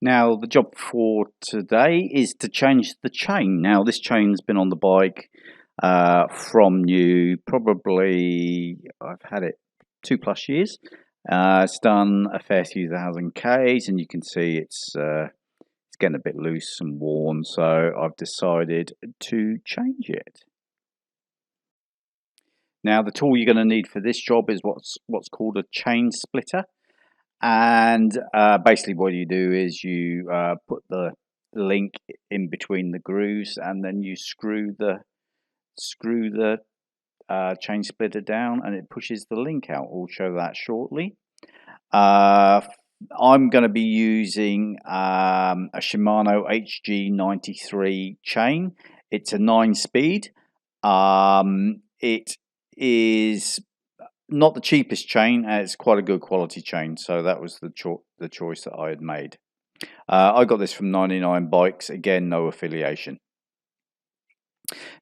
Now the job for today is to change the chain. Now this chain's been on the bike from new, probably I've had it 2+ years. It's done a fair few thousand Ks, and you can see it's getting a bit loose and worn, so I've decided to change it. Now the tool you're going to need for this job is what's called a chain splitter. And basically what you do is you put the link in between the grooves, and then you screw the chain splitter down, and it pushes the link out. We'll show that shortly. I'm going to be using a Shimano HG93 chain. It's a 9-speed. It is not the cheapest chain, and it's quite a good quality chain, so that was the choice that I had made. I got this from 99 Bikes, again no affiliation.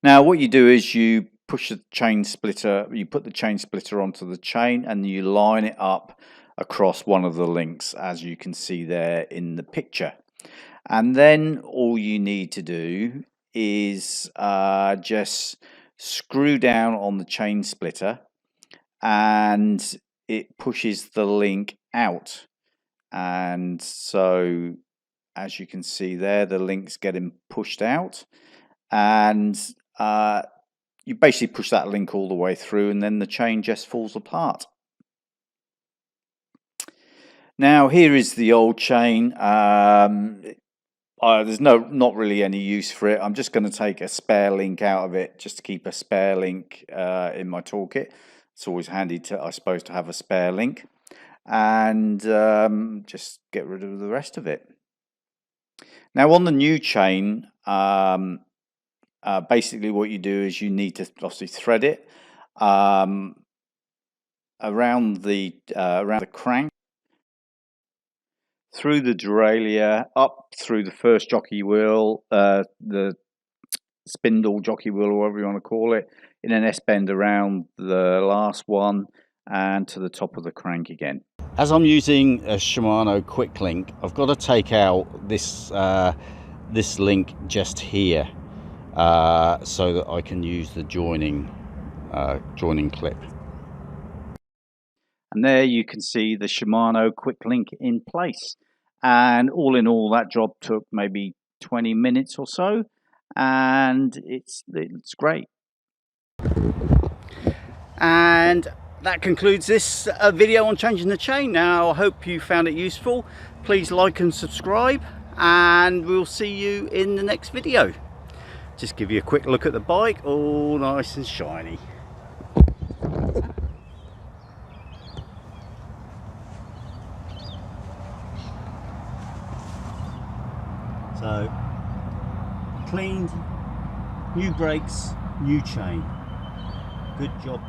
Now what you do is you push the chain splitter, you put the chain splitter onto the chain, and you line it up across one of the links, as you can see there in the picture. And then all you need to do is just screw down on the chain splitter, and it pushes the link out. And so as you can see there, the link's getting pushed out, and you basically push that link all the way through, and then the chain just falls apart. Now here is the old chain. There's not really any use for it. I'm just going to take a spare link out of it, just to keep a spare link in my toolkit. It's always handy, I suppose, to have a spare link, and just get rid of the rest of it. Now on the new chain, basically what you do is you need to obviously thread it around the crank, through the derailleur, up through the first jockey wheel, the spindle jockey wheel, or whatever you want to call it, in an S-bend around the last one, and to the top of the crank again. As I'm using a Shimano quick link, I've got to take out this this link just here, so that I can use the joining clip. And there you can see the Shimano quick link in place. And all in all, that job took maybe 20 minutes or so, and it's great. And that concludes this video on changing the chain. Now I hope you found it useful. Please like and subscribe, and we'll see you in the next video. Just give you a quick look at the bike, all nice and shiny. So cleaned, new brakes, new chain. Good job.